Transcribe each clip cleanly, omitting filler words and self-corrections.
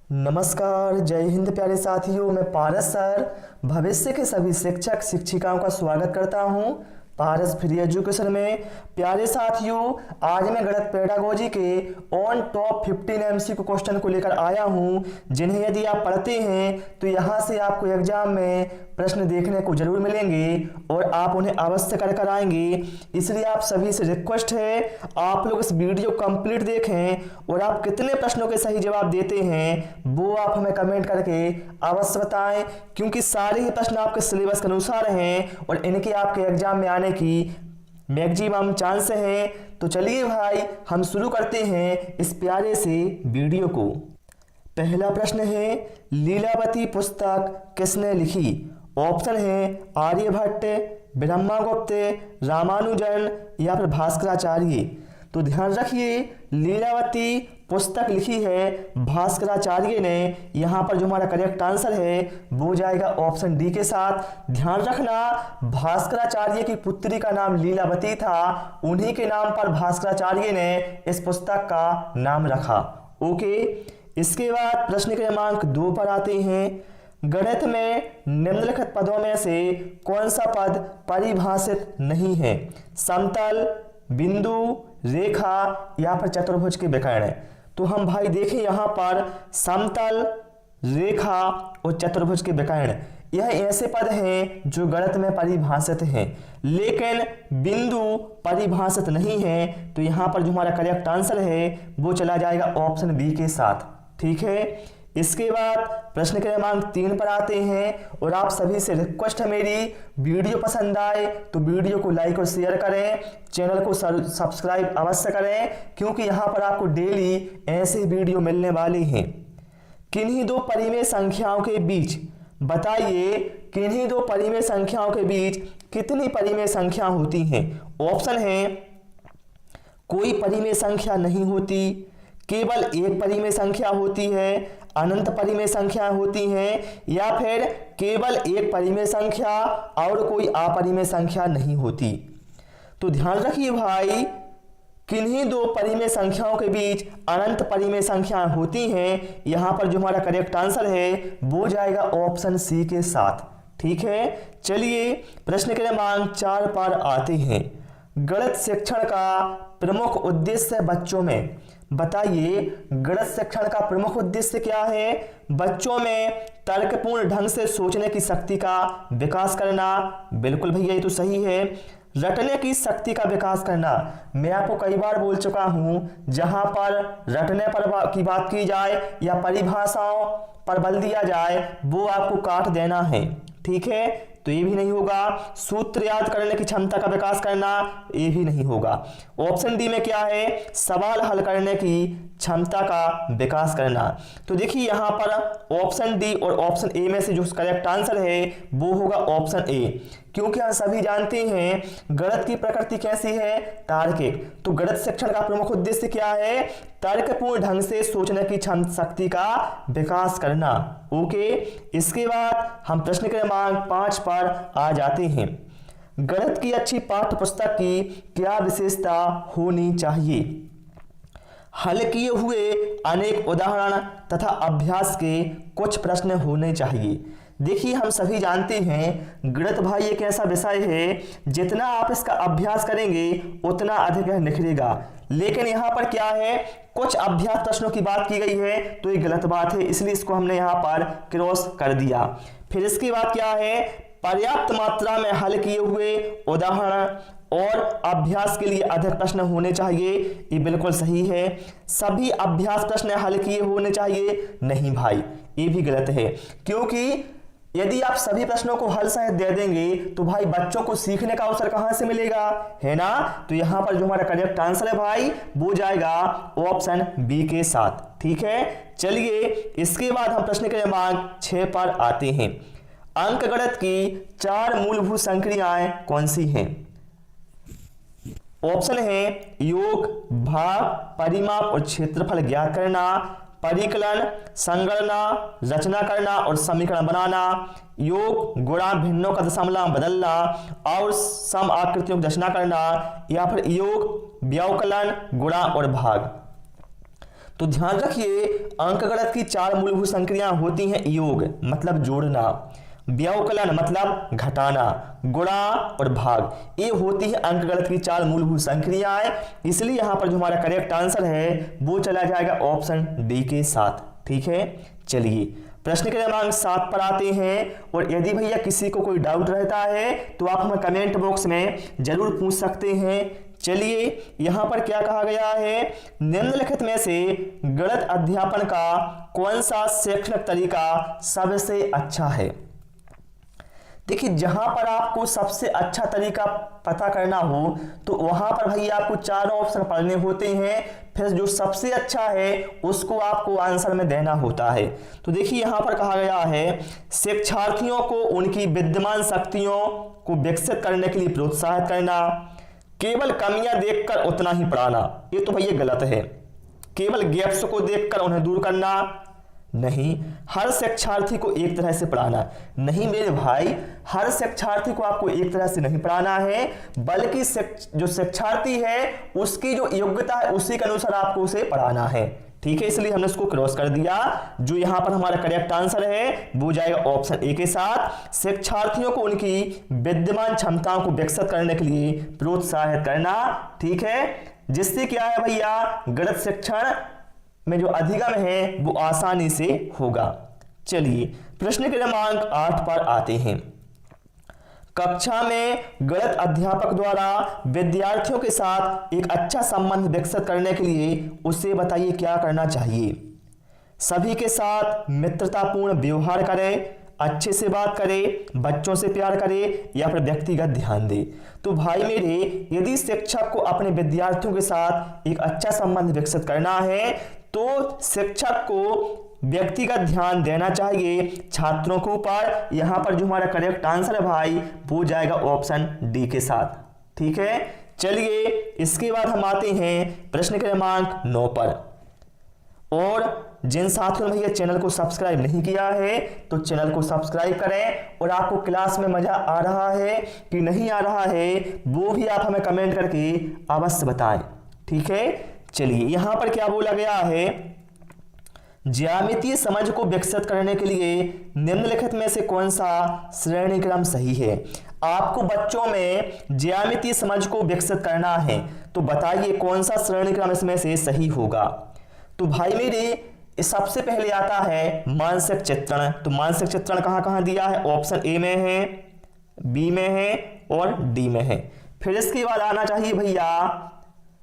नमस्कार, जय हिंद प्यारे साथियों। मैं पारस सर भविष्य के सभी शिक्षक शिक्षिकाओं का स्वागत करता हूं पारस फ्री एजुकेशन में। प्यारे साथियों, आज मैं गणित पेडागोजी के ऑन टॉप 15 एमसीक्यू क्वेश्चन को लेकर आया हूं, जिन्हें यदि आप पढ़ते हैं तो यहां से आपको एग्जाम में प्रश्न देखने को जरूर मिलेंगे और आप उन्हें अवश्य कर आएंगे। इसलिए आप सभी से रिक्वेस्ट है, आप लोग इस वीडियो कंप्लीट देखें और आप कितने प्रश्नों के सही जवाब देते हैं वो आप हमें कमेंट करके अवश्य बताएं, क्योंकि सारे ही प्रश्न आपके सिलेबस के अनुसार हैं और इनके आपके एग्जाम में आने की मैक्सिमम चांस है। तो चलिए भाई, हम शुरू करते हैं इस प्यारे से वीडियो को। पहला प्रश्न है, लीलावती पुस्तक किसने लिखी? ऑप्शन है आर्यभट्ट, ब्रह्मगुप्त, रामानुजन या फिर भास्कराचार्य। तो ध्यान रखिए, लीलावती पुस्तक लिखी है भास्कराचार्य ने। यहाँ पर जो हमारा करेक्ट आंसर है वो जाएगा ऑप्शन डी के साथ। ध्यान रखना, भास्कराचार्य की पुत्री का नाम लीलावती था, उन्हीं के नाम पर भास्कराचार्य ने इस पुस्तक का नाम रखा। ओके, इसके बाद प्रश्न क्रमांक 2 पर आते हैं। गणित में निम्नलिखित पदों में से कौन सा पद परिभाषित नहीं है? समतल, बिंदु, रेखा या फिर चतुर्भुज के विकर्ण। तो हम भाई देखें यहाँ पर समतल, रेखा और चतुर्भुज के विकर्ण, यह ऐसे पद हैं जो गणित में परिभाषित हैं, लेकिन बिंदु परिभाषित नहीं है। तो यहाँ पर जो हमारा करेक्ट आंसर है वो चला जाएगा ऑप्शन बी के साथ। ठीक है, इसके बाद प्रश्न क्रमांक 3 पर आते हैं और आप सभी से रिक्वेस्ट है मेरी, वीडियो पसंद आए तो वीडियो को लाइक और शेयर करें, चैनल को सब्सक्राइब अवश्य करें, क्योंकि यहाँ पर आपको डेली ऐसे वीडियो मिलने वाले हैं। किन्हीं दो परिमेय संख्याओं के बीच बताइए, किन्हीं दो परिमेय संख्याओं के बीच कितनी परिमेय संख्या होती हैं? ऑप्शन है कोई परिमेय संख्या नहीं होती, केवल एक परिमेय संख्या होती है, अनंत परिमेय संख्या होती हैं, या फिर केवल एक परिमेय संख्या और कोई अपरिमेय संख्या नहीं होती। तो ध्यान रखिए भाई, किन्हीं दो परिमेय संख्याओं के बीच अनंत परिमेय संख्याएं होती हैं। यहां पर जो हमारा करेक्ट आंसर है वो जाएगा ऑप्शन सी के साथ। ठीक है, चलिए प्रश्न क्रमांक 4 पर आते हैं। गणित शिक्षण का प्रमुख उद्देश्य बच्चों में बताइए। गणित शिक्षण का प्रमुख उद्देश्य क्या है? बच्चों में तर्कपूर्ण ढंग से सोचने की शक्ति का विकास करना। बिल्कुल भैया, ये तो सही है। रटने की शक्ति का विकास करना, मैं आपको कई बार बोल चुका हूं, जहां पर रटने पर की बात की जाए या परिभाषाओं पर बल दिया जाए वो आपको काट देना है। ठीक है, तो ये भी नहीं होगा। सूत्र याद करने की क्षमता का विकास करना, ये भी नहीं होगा। ऑप्शन डी में क्या है? सवाल हल करने की क्षमता का विकास करना। तो देखिए यहाँ पर ऑप्शन डी और ऑप्शन ए में से जो करेक्ट आंसर है वो होगा ऑप्शन ए, क्योंकि हम सभी जानते हैं गणित की प्रकृति कैसी है? तार्किक। तो गणित शिक्षण का प्रमुख उद्देश्य क्या है? तर्कपूर्ण ढंग से सोचने की शक्ति का विकास करना। ओके, इसके बाद हम प्रश्न क्रमांक 5 पर आ जाते हैं। गणित की अच्छी पाठ्य पुस्तक की क्या विशेषता होनी चाहिए? हल किए हुए अनेक उदाहरण तथा अभ्यास के कुछ प्रश्न होने चाहिए। देखिए, हम सभी जानते हैं गणित भाई एक ऐसा विषय है, जितना आप इसका अभ्यास करेंगे उतना अधिक निखरेगा। लेकिन यहाँ पर क्या है, कुछ अभ्यास प्रश्नों की बात की गई है तो ये गलत बात है, इसलिए इसको हमने यहाँ पर क्रॉस कर दिया। फिर इसके बाद क्या है, पर्याप्त मात्रा में हल किए हुए उदाहरण और अभ्यास के लिए अधिक प्रश्न होने चाहिए। ये बिल्कुल सही है। सभी अभ्यास प्रश्न हल किए होने चाहिए, नहीं भाई, ये भी गलत है, क्योंकि यदि आप सभी प्रश्नों को हल सहित दे देंगे तो भाई बच्चों को सीखने का अवसर कहां से मिलेगा, है ना? तो यहां पर जो हमारा करेक्ट आंसर है भाई वो जाएगा ऑप्शन बी के साथ। ठीक है, चलिए इसके बाद हम प्रश्न क्रमांक 6 पर आते हैं। अंकगणित की 4 मूलभूत संक्रियाएं कौन सी हैं? ऑप्शन है योग, भाग, परिमाप और क्षेत्रफल ज्ञात करना, परिकलन, संगणना, रचना करना और समीकरण बनाना, योग, गुणा भिन्नों का दशमलव बदलना और सम आकृतियों की रचना करना, या फिर योग, व्यवकलन, गुणा और भाग। तो ध्यान रखिए, अंकगणित की 4 मूलभूत संक्रियाएं होती हैं। योग मतलब जोड़ना, व्यवकलन मतलब घटाना, गुणा और भाग, ये होती है अंकगणित की 4 मूलभूत संक्रियाएं। इसलिए यहां पर जो हमारा करेक्ट आंसर है वो चला जाएगा ऑप्शन डी के साथ। ठीक है, चलिए प्रश्न क्रमांक 7 पर आते हैं। और यदि भैया किसी को कोई डाउट रहता है तो आप हमें कमेंट बॉक्स में जरूर पूछ सकते हैं। चलिए यहां पर क्या कहा गया है, निम्नलिखित में से गणित अध्यापन का कौन सा शैक्षणिक तरीका सबसे अच्छा है। देखिए, जहां पर आपको सबसे अच्छा तरीका पता करना हो तो वहां पर भैया आपको 4 ऑप्शन पढ़ने होते हैं, फिर जो सबसे अच्छा है उसको आपको आंसर में देना होता है। तो देखिए यहां पर कहा गया है, शिक्षार्थियों को उनकी विद्यमान शक्तियों को विकसित करने के लिए प्रोत्साहित करना, केवल कमियां देखकर उतना ही पढ़ाना, ये तो भैया गलत है। केवल गैप्स को देखकर उन्हें दूर करना नहीं, हर शिक्षार्थी को एक तरह से पढ़ाना नहीं मेरे भाई, हर शिक्षार्थी को आपको एक तरह से नहीं पढ़ाना है, बल्कि जो शिक्षार्थी है उसकी जो योग्यता है उसी के अनुसार आपको उसे पढ़ाना है। ठीक है, इसलिए हमने इसको क्रॉस कर दिया। जो यहां पर हमारा करेक्ट आंसर है वो जाएगा ऑप्शन ए के साथ, शिक्षार्थियों को उनकी विद्यमान क्षमताओं को विकसित करने के लिए प्रोत्साहित करना। ठीक है, जिससे क्या है भैया, गणित शिक्षण में जो अधिगम है वो आसानी से होगा। चलिए प्रश्न क्रमांक 8 पर आते हैं। कक्षा में गणित अध्यापक द्वारा विद्यार्थियों के साथ एक अच्छा संबंध विकसित करने के लिए उसे बताइए क्या करना चाहिए। सभी के साथ मित्रतापूर्ण व्यवहार करें, अच्छे से बात करे, बच्चों से प्यार करे या फिर व्यक्तिगत ध्यान दे। तो भाई मेरे, यदि शिक्षक को अपने विद्यार्थियों के साथ एक अच्छा संबंध विकसित करना है तो शिक्षक को व्यक्तिगत ध्यान देना चाहिए छात्रों के ऊपर। यहां पर जो हमारा करेक्ट आंसर है भाई वो जाएगा ऑप्शन डी के साथ। ठीक है, चलिए इसके बाद हम आते हैं प्रश्न क्रमांक 9 पर। और जिन साथियों ने भैया चैनल को सब्सक्राइब नहीं किया है तो चैनल को सब्सक्राइब करें, और आपको क्लास में मजा आ रहा है कि नहीं आ रहा है वो भी आप हमें कमेंट करके अवश्य बताएं। ठीक है, चलिए यहां पर क्या बोला गया है, ज्यामितीय समझ को विकसित करने के लिए निम्नलिखित में से कौन सा श्रेणी क्रम सही है। आपको बच्चों में ज्यामितीय समझ को विकसित करना है तो बताइए कौन सा श्रेणी क्रम इसमें से सही होगा। तो भाई मेरे सबसे पहले आता है मानसिक चित्रण। तो मानसिक चित्रण कहां कहां दिया है, ऑप्शन ए में है, बी में है और डी में है। फिर इसके बाद आना चाहिए भैया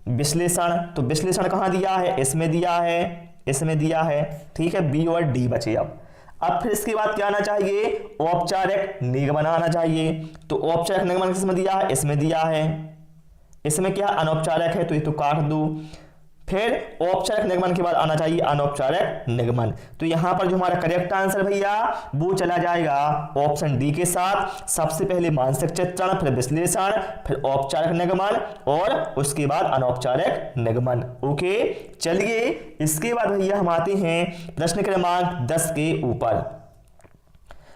विश्लेषण। तो विश्लेषण कहां दिया है, इसमें दिया है, इसमें दिया है। ठीक है, बी और डी बचे। अब फिर इसके बाद क्या आना चाहिए, औपचारिक निगमन आना चाहिए। तो औपचारिक निगमन किसमें दिया है, इसमें दिया है। इसमें क्या अनौपचारिक है तो ये तो काट दो। फिर औपचारिक निगमन के बाद आना चाहिए अनौपचारिक निगमन। तो यहां पर जो हमारा करेक्ट आंसर भैया वो चला जाएगा ऑप्शन डी के साथ। सबसे पहले मानसिक चित्रण, फिर विश्लेषण, फिर औपचारिक निगमन और उसके बाद अनौपचारिक निगमन। ओके, चलिए इसके बाद भैया हम आते हैं प्रश्न क्रमांक 10 के ऊपर।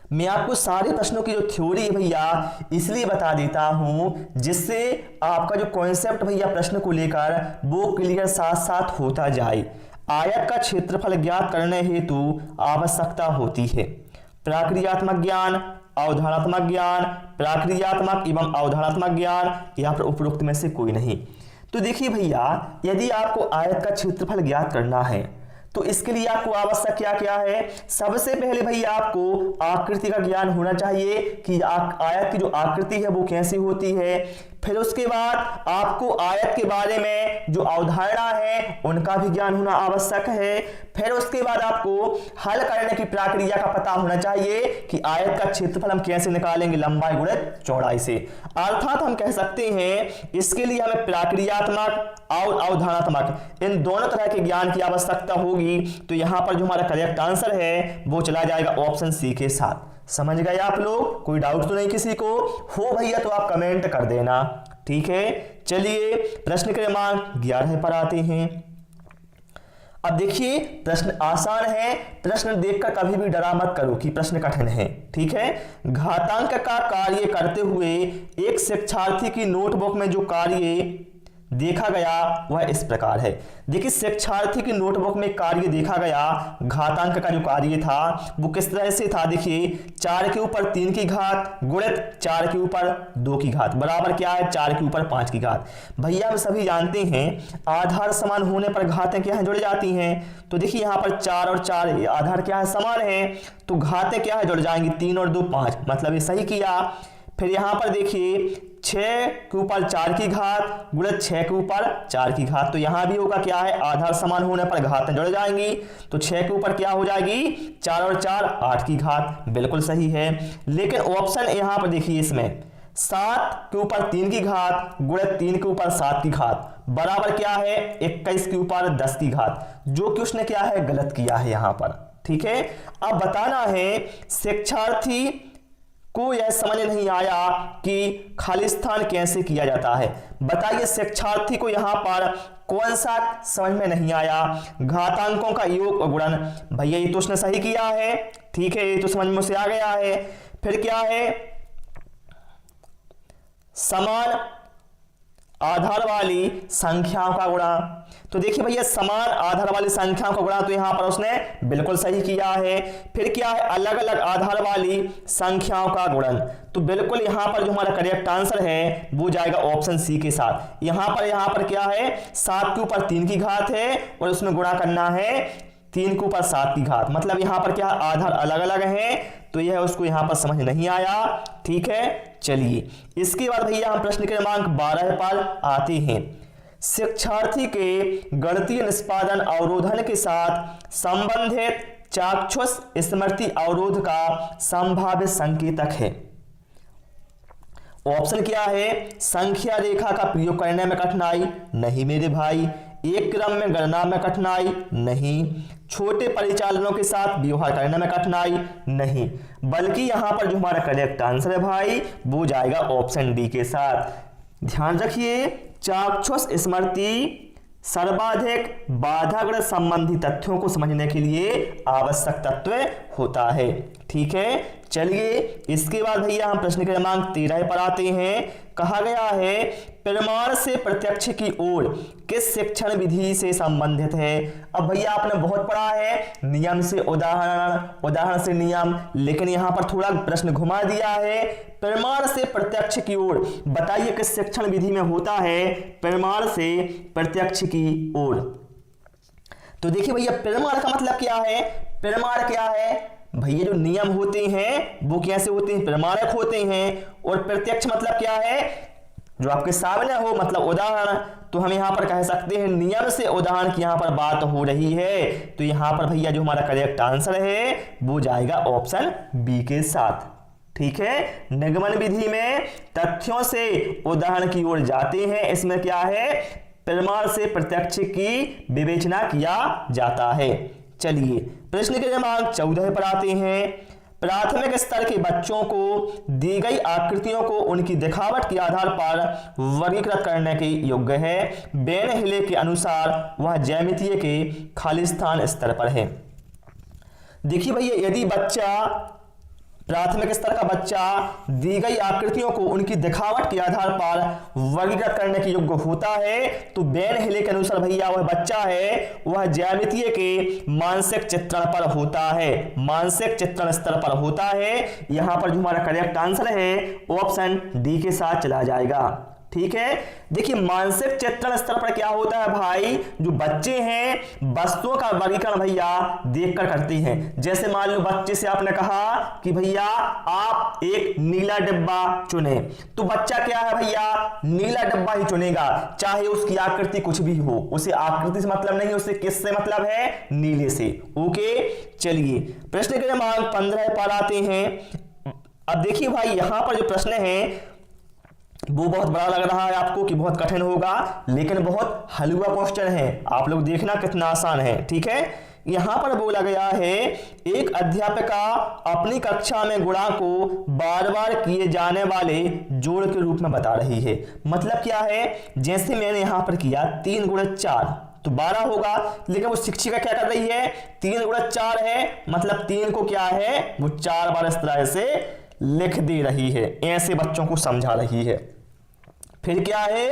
मैं आपको सारे प्रश्नों की जो थ्योरी है भैया इसलिए बता देता हूं जिससे आपका जो कॉन्सेप्ट भैया प्रश्न को लेकर वो क्लियर साथ साथ होता जाए। आयत का क्षेत्रफल ज्ञात करने हेतु आवश्यकता होती है प्रक्रियात्मक ज्ञान, अवधारणात्मक ज्ञान, प्रक्रियात्मक एवं अवधारणात्मक ज्ञान या फिर उपरोक्त में से कोई नहीं। तो देखिए भैया, यदि आपको आयत का क्षेत्रफल ज्ञात करना है तो इसके लिए आपको आवश्यक क्या क्या है। सबसे पहले भैया आपको आकृति का ज्ञान होना चाहिए कि आयत की जो आकृति है वो कैसी होती है। फिर उसके बाद आपको आयत के बारे में जो अवधारणा है उनका भी ज्ञान होना आवश्यक है। फिर उसके बाद आपको हल करने की प्रक्रिया का पता होना चाहिए कि आयत का क्षेत्रफल हम कैसे निकालेंगे, लंबाई गुणित चौड़ाई से। अर्थात हम कह सकते हैं इसके लिए हमें प्रक्रियात्मक और अवधारणात्मक इन दोनों तरह के ज्ञान की आवश्यकता होगी। तो यहां पर जो हमारा करेक्ट आंसर है वो चला जाएगा ऑप्शन सी के साथ। समझ गए आप लोग, कोई डाउट तो नहीं किसी को हो भैया तो आप कमेंट कर देना। ठीक है, चलिए प्रश्न क्रमांक 11 पर आते हैं। अब देखिए प्रश्न आसान है, प्रश्न देखकर कभी भी डरा मत करो कि प्रश्न कठिन है। ठीक है, घातांक का कार्य करते हुए एक शिक्षार्थी की नोटबुक में जो कार्य देखा गया वह इस प्रकार है। देखिए शिक्षार्थी की नोटबुक में कार्य देखा गया, घातांक का जो कार्य था वो किस तरह से था, देखिए 4 के ऊपर 3 की घात गुणित 4 के ऊपर 2 की घात बराबर क्या है 4 के ऊपर 5 की घात। भैया हम सभी जानते हैं आधार समान होने पर घातें क्या है जुड़ जाती हैं। तो देखिए यहाँ पर 4 और 4 आधार क्या है समान है, तो घातें क्या है जुड़ जाएंगी 3 और 2 5, मतलब ये सही किया। फिर यहाँ पर देखिए 6 के ऊपर 4 की घात गुणित 6 के ऊपर 4 की घात, तो यहाँ भी होगा क्या है आधार समान होने पर घातें जुड़ जाएंगी, तो 6 के ऊपर क्या हो जाएगी 4 और 4 8 की घात, बिल्कुल सही है। लेकिन ऑप्शन यहाँ पर देखिए इसमें 7 के ऊपर 3 की घात गुणित 3 के ऊपर 7 की घात बराबर क्या है 21 के ऊपर 10 की घात, जो कि उसने क्या है गलत किया है यहाँ पर। ठीक है, अब बताना है शिक्षार्थी को यह समझ नहीं आया कि खालिस्तान कैसे किया जाता है। बताइए शिक्षार्थी को यहां पर कौन सा समझ में नहीं आया, घातांकों का योग और गुणन। भैया ये तो उसने सही किया है, ठीक है ये तो समझ में से आ गया है। फिर क्या है समान आधार वाली संख्याओं का गुणा, तो देखिए भैया समान आधार वाली संख्याओं का गुणा, तो यहां पर उसने बिल्कुल सही किया है। फिर क्या है अलग अलग आधार वाली संख्याओं का गुणन, तो बिल्कुल यहां पर जो हमारा करेक्ट आंसर है वो जाएगा ऑप्शन सी के साथ। यहां पर क्या है 7 के ऊपर 3 की घात है और उसमें गुणा करना है 3 के ऊपर 7 की घात, मतलब यहां पर क्या आधार अलग अलग हैं, तो यह उसको यहां पर समझ नहीं आया। ठीक है, चलिए इसके बाद भैया हम प्रश्न क्रमांक 12 पर आते हैं। शिक्षार्थी के गणितीय निष्पादन अवरोधन के साथ संबंधित चाक्षुष स्मृति अवरोध का संभावित संकेतक है। ऑप्शन क्या है संख्या रेखा का प्रयोग करने में कठिनाई, नहीं मेरे भाई। एक क्रम में गणना में कठिनाई, नहीं। छोटे परिचालनों के साथ व्यवहार करने में कठिनाई, नहीं। बल्कि यहां पर जो हमारा करेक्ट आंसर है भाई वो जाएगा ऑप्शन डी के साथ। ध्यान रखिए चाक्षुष स्मृति सर्वाधिक बाधाग्रस्त संबंधी तथ्यों को समझने के लिए आवश्यक तत्व होता है। ठीक है, चलिए इसके बाद भैया हम प्रश्न क्रमांक 13 पर आते हैं। कहा गया है प्रमाण से प्रत्यक्ष की ओर किस शिक्षण विधि से संबंधित है। अब भैया आपने बहुत पढ़ा है नियम से उदाहरण, उदाहरण से नियम, लेकिन यहां पर थोड़ा प्रश्न घुमा दिया है। प्रमाण से प्रत्यक्ष की ओर बताइए किस शिक्षण विधि में होता है प्रमाण से प्रत्यक्ष की ओर। तो देखिए भैया प्रमाण का मतलब क्या है, प्रमाण क्या है भैया जो नियम होते हैं वो कैसे होते हैं प्रमाणक होते हैं, और प्रत्यक्ष मतलब क्या है जो आपके सामने हो, मतलब उदाहरण। तो हम यहां पर कह सकते हैं नियम से उदाहरण की यहां पर बात हो रही है, तो यहां पर भैया जो हमारा करेक्ट आंसर है वो जाएगा ऑप्शन बी के साथ। ठीक है, निगमन विधि में तथ्यों से उदाहरण की ओर जाते हैं, इसमें क्या है प्रमाण से प्रत्यक्ष की विवेचना किया जाता है। चलिए प्रश्न क्रमांक 14 पर आते हैं। प्राथमिक स्तर के बच्चों को दी गई आकृतियों को उनकी दिखावट के आधार पर वर्गीकृत करने के योग्य है। बेन हिले के अनुसार वह ज्यामितीय के खालिस्तान स्तर पर है। देखिए भैया यदि बच्चा प्राथमिक स्तर का बच्चा दी गई आकृतियों को उनकी दिखावट के आधार पर वर्गीकृत करने के योग्य होता है, तो बेन हिले के अनुसार भैया वह बच्चा है वह ज्यामितीय के मानसिक चित्रण पर होता है, मानसिक चित्रण स्तर पर होता है। यहां पर जो हमारा करेक्ट आंसर है ऑप्शन डी के साथ चला जाएगा। ठीक है, देखिए मानसिक चित्रण स्तर पर क्या होता है भाई जो बच्चे हैं वस्तुओं का वर्गीकरण भैया देखकर करते हैं। जैसे मान लो बच्चे से आपने कहा कि भैया आप एक नीला डिब्बा चुने, तो बच्चा क्या है भैया नीला डिब्बा ही चुनेगा, चाहे उसकी आकृति कुछ भी हो, उसे आकृति से मतलब नहीं, उसे किससे मतलब है नीले से। ओके, चलिए प्रश्न क्रमांक 15 पर आते हैं। अब देखिए भाई यहां पर जो प्रश्न है वो बहुत बड़ा लग रहा है आपको कि बहुत कठिन होगा, लेकिन बहुत हलवा क्वेश्चन है, आप लोग देखना कितना आसान है। ठीक है, यहां पर बोला गया है एक अध्यापिका अपनी कक्षा में गुणा को बार बार किए जाने वाले जोड़ के रूप में बता रही है। मतलब क्या है जैसे मैंने यहां पर किया 3 × 4 तो 12 होगा, लेकिन वो शिक्षिका क्या कर रही है 3 × 4 है, मतलब 3 को क्या है वो 4 बार इस तरह से लिख दे रही है, ऐसे बच्चों को समझा रही है। फिर क्या है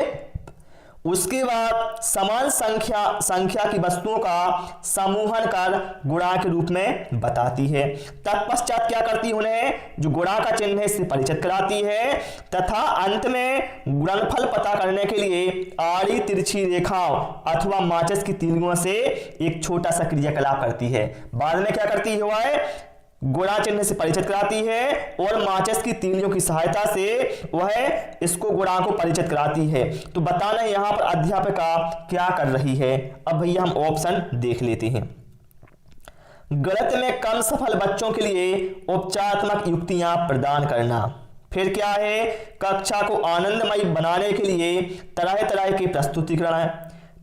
उसके बाद समान संख्या की वस्तुओं का समूहन कर गुणा के रूप में बताती है। तत्पश्चात क्या करती है, उन्हें जो गुणा का चिन्ह है इससे परिचित कराती है तथा अंत में गुणनफल पता करने के लिए आड़ी तिरछी रेखाओं अथवा माचिस की तीलियों से एक छोटा सा क्रियाकलाप करती है। बाद में क्या करती है, गुणा चिन्ह से परिचित कराती है और माचिस की तीलियों की सहायता से वह इसको गुणा को परिचित कराती है। तो बताना यहां पर अध्यापिका क्या कर रही है। अब भैया हम ऑप्शन देख लेते हैं। गणित में कम सफल बच्चों के लिए उपचारात्मक युक्तियां प्रदान करना। फिर क्या है, कक्षा को आनंदमयी बनाने के लिए तरह तरह के प्रस्तुतिकरण,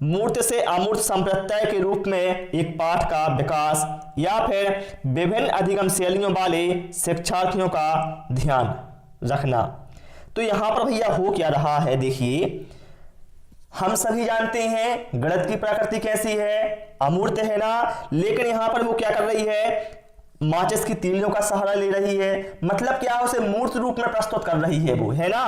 मूर्त से अमूर्त संप्रत्यय के रूप में एक पाठ का विकास, या फिर विभिन्न अधिगम शैलियों वाले शिक्षार्थियों का ध्यान रखना। तो यहां पर भैया हो क्या रहा है, देखिए हम सभी जानते हैं गणित की प्रकृति कैसी है, अमूर्त है ना, लेकिन यहां पर वो क्या कर रही है, माचिस की तीलियों का सहारा ले रही है। मतलब क्या, उसे मूर्त रूप में प्रस्तुत कर रही है, वो है ना,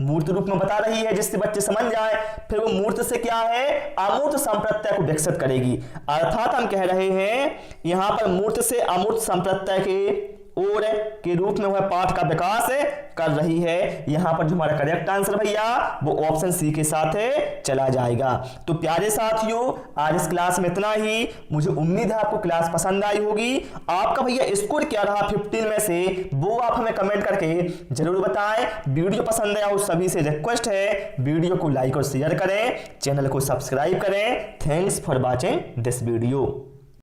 मूर्त रूप में बता रही है जिससे बच्चे समझ जाए। फिर वो मूर्त से क्या है, अमूर्त संप्रत्यय को विकसित करेगी। अर्थात हम कह रहे हैं यहां पर मूर्त से अमूर्त संप्रत्यय के और के रूप में वह पाठ का विकास कर रही है। यहां पर जो हमारा करेक्ट आंसर भैया वो ऑप्शन सी के साथ चला जाएगा। तो प्यारे साथियों, आज इस क्लास में इतना ही। मुझे उम्मीद है आपको क्लास पसंद आई होगी। आपका भैया स्कोर क्या रहा 15 में से, वो आप हमें कमेंट करके जरूर बताएं। वीडियो पसंद आया हो सभी से रिक्वेस्ट है वीडियो को लाइक और शेयर करें, चैनल को सब्सक्राइब करें। Thanks for watching this video.